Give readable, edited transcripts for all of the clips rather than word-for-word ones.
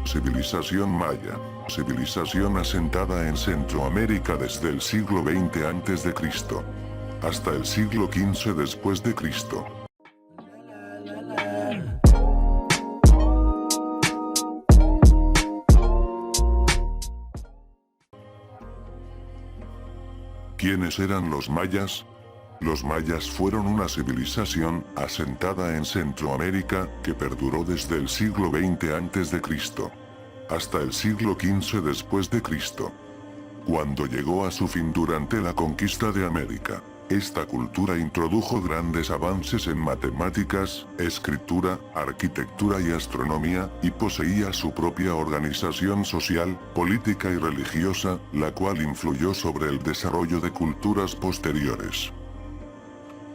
Civilización maya. Civilización asentada en Centroamérica desde el siglo XX a.C. hasta el siglo XV después de Cristo. ¿Quiénes eran los mayas? Los mayas fueron una civilización asentada en Centroamérica que perduró desde el siglo XX a.C. hasta el siglo XV después de Cristo, cuando llegó a su fin durante la conquista de América. Esta cultura introdujo grandes avances en matemáticas, escritura, arquitectura y astronomía, y poseía su propia organización social, política y religiosa, la cual influyó sobre el desarrollo de culturas posteriores.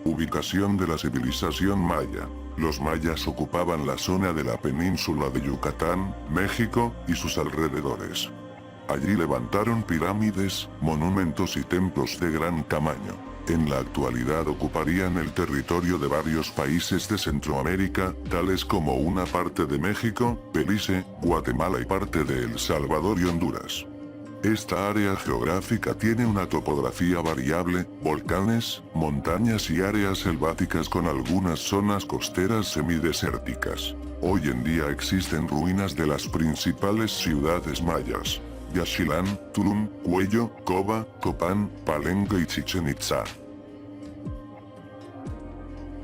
Ubicación de la civilización maya. Los mayas ocupaban la zona de la península de Yucatán, México, y sus alrededores. Allí levantaron pirámides, monumentos y templos de gran tamaño. En la actualidad ocuparían el territorio de varios países de Centroamérica, tales como una parte de México, Belice, Guatemala y parte de El Salvador y Honduras. Esta área geográfica tiene una topografía variable, volcanes, montañas y áreas selváticas con algunas zonas costeras semidesérticas. Hoy en día existen ruinas de las principales ciudades mayas: Yaxchilán, Tulum, Cuello, Coba, Copán, Palenque y Chichén Itzá.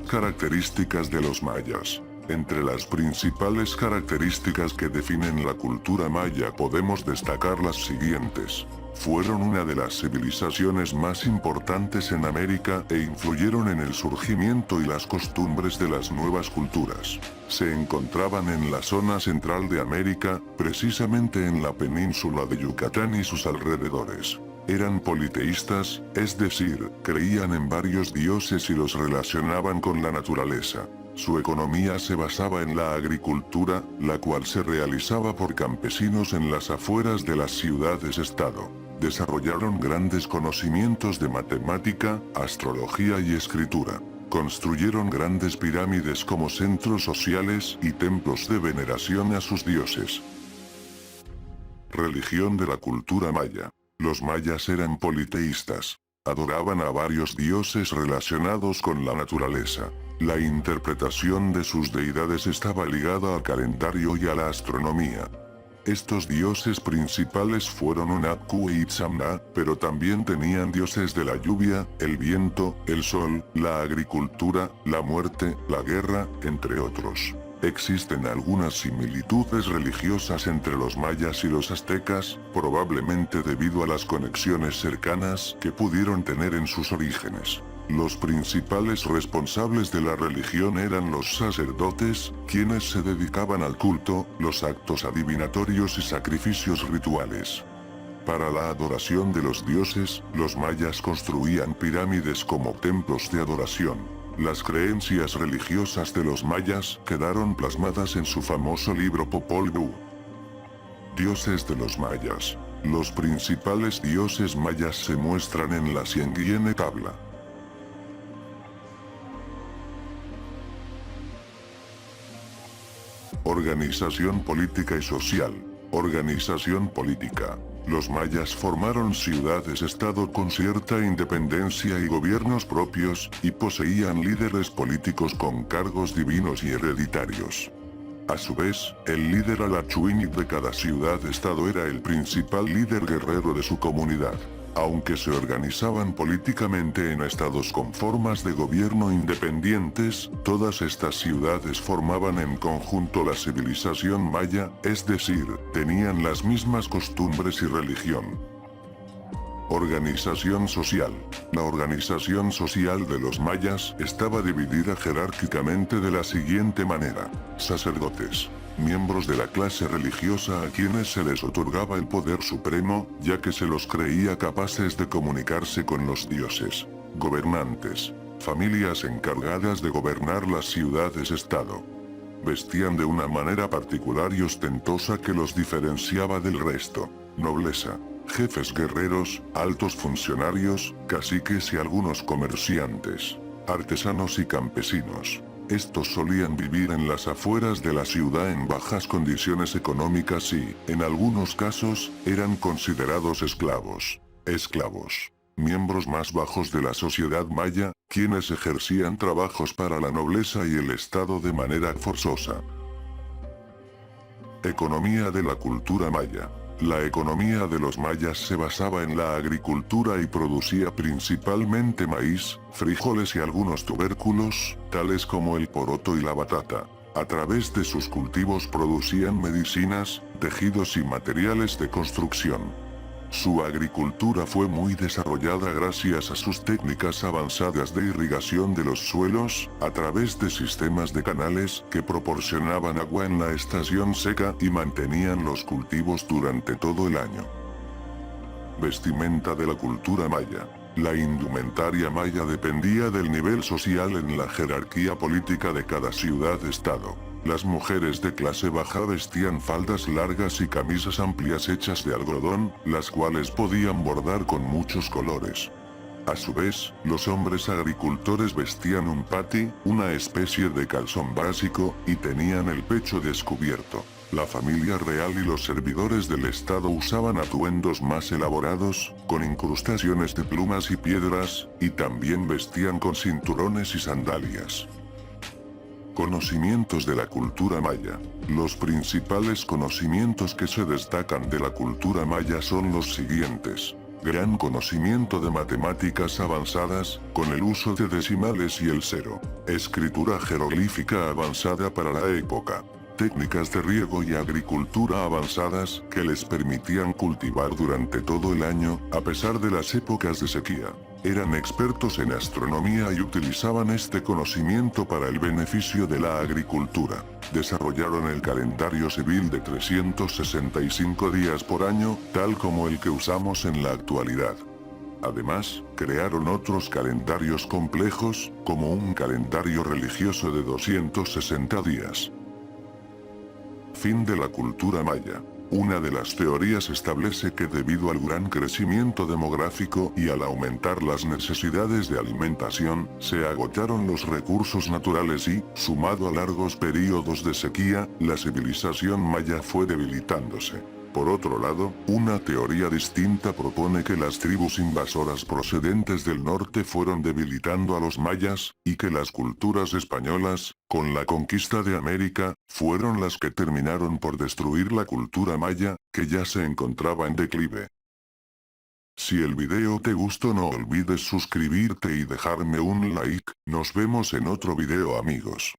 Características de los mayas. Entre las principales características que definen la cultura maya podemos destacar las siguientes. Fueron una de las civilizaciones más importantes en América e influyeron en el surgimiento y las costumbres de las nuevas culturas. Se encontraban en la zona central de América, precisamente en la península de Yucatán y sus alrededores. Eran politeístas, es decir, creían en varios dioses y los relacionaban con la naturaleza. Su economía se basaba en la agricultura, la cual se realizaba por campesinos en las afueras de las ciudades-estado. Desarrollaron grandes conocimientos de matemática, astrología y escritura. Construyeron grandes pirámides como centros sociales y templos de veneración a sus dioses. Religión de la cultura maya. Los mayas eran politeístas. Adoraban a varios dioses relacionados con la naturaleza. La interpretación de sus deidades estaba ligada al calendario y a la astronomía. Estos dioses principales fueron Unapku e Itzamna, pero también tenían dioses de la lluvia, el viento, el sol, la agricultura, la muerte, la guerra, entre otros. Existen algunas similitudes religiosas entre los mayas y los aztecas, probablemente debido a las conexiones cercanas que pudieron tener en sus orígenes. Los principales responsables de la religión eran los sacerdotes, quienes se dedicaban al culto, los actos adivinatorios y sacrificios rituales. Para la adoración de los dioses, los mayas construían pirámides como templos de adoración. Las creencias religiosas de los mayas quedaron plasmadas en su famoso libro Popol Vuh. Dioses de los mayas. Los principales dioses mayas se muestran en la siguiente tabla. Organización política y social. Organización política. Los mayas formaron ciudades-estado con cierta independencia y gobiernos propios, y poseían líderes políticos con cargos divinos y hereditarios. A su vez, el líder alachuinic de cada ciudad-estado era el principal líder guerrero de su comunidad. Aunque se organizaban políticamente en estados con formas de gobierno independientes, todas estas ciudades formaban en conjunto la civilización maya, es decir, tenían las mismas costumbres y religión. Organización social. La organización social de los mayas estaba dividida jerárquicamente de la siguiente manera: sacerdotes, miembros de la clase religiosa a quienes se les otorgaba el poder supremo, ya que se los creía capaces de comunicarse con los dioses. Gobernantes, familias encargadas de gobernar las ciudades-estado. Vestían de una manera particular y ostentosa que los diferenciaba del resto. Nobleza, jefes guerreros, altos funcionarios, caciques y algunos comerciantes, artesanos y campesinos. Estos solían vivir en las afueras de la ciudad en bajas condiciones económicas y, en algunos casos, eran considerados esclavos. Esclavos. Miembros más bajos de la sociedad maya, quienes ejercían trabajos para la nobleza y el Estado de manera forzosa. Economía de la cultura maya. La economía de los mayas se basaba en la agricultura y producía principalmente maíz, frijoles y algunos tubérculos, tales como el poroto y la batata. A través de sus cultivos producían medicinas, tejidos y materiales de construcción. Su agricultura fue muy desarrollada gracias a sus técnicas avanzadas de irrigación de los suelos, a través de sistemas de canales que proporcionaban agua en la estación seca y mantenían los cultivos durante todo el año. Vestimenta de la cultura maya. La indumentaria maya dependía del nivel social en la jerarquía política de cada ciudad-estado. Las mujeres de clase baja vestían faldas largas y camisas amplias hechas de algodón, las cuales podían bordar con muchos colores. A su vez, los hombres agricultores vestían un pati, una especie de calzón básico, y tenían el pecho descubierto. La familia real y los servidores del Estado usaban atuendos más elaborados, con incrustaciones de plumas y piedras, y también vestían con cinturones y sandalias. Conocimientos de la cultura maya. Los principales conocimientos que se destacan de la cultura maya son los siguientes. Gran conocimiento de matemáticas avanzadas, con el uso de decimales y el cero. Escritura jeroglífica avanzada para la época. Técnicas de riego y agricultura avanzadas que les permitían cultivar durante todo el año, a pesar de las épocas de sequía. Eran expertos en astronomía y utilizaban este conocimiento para el beneficio de la agricultura. Desarrollaron el calendario civil de 365 días por año, tal como el que usamos en la actualidad. Además, crearon otros calendarios complejos, como un calendario religioso de 260 días. Fin de la cultura maya. Una de las teorías establece que debido al gran crecimiento demográfico y al aumentar las necesidades de alimentación, se agotaron los recursos naturales y, sumado a largos periodos de sequía, la civilización maya fue debilitándose. Por otro lado, una teoría distinta propone que las tribus invasoras procedentes del norte fueron debilitando a los mayas, y que las culturas españolas, con la conquista de América, fueron las que terminaron por destruir la cultura maya, que ya se encontraba en declive. Si el video te gustó no olvides suscribirte y dejarme un like, nos vemos en otro video amigos.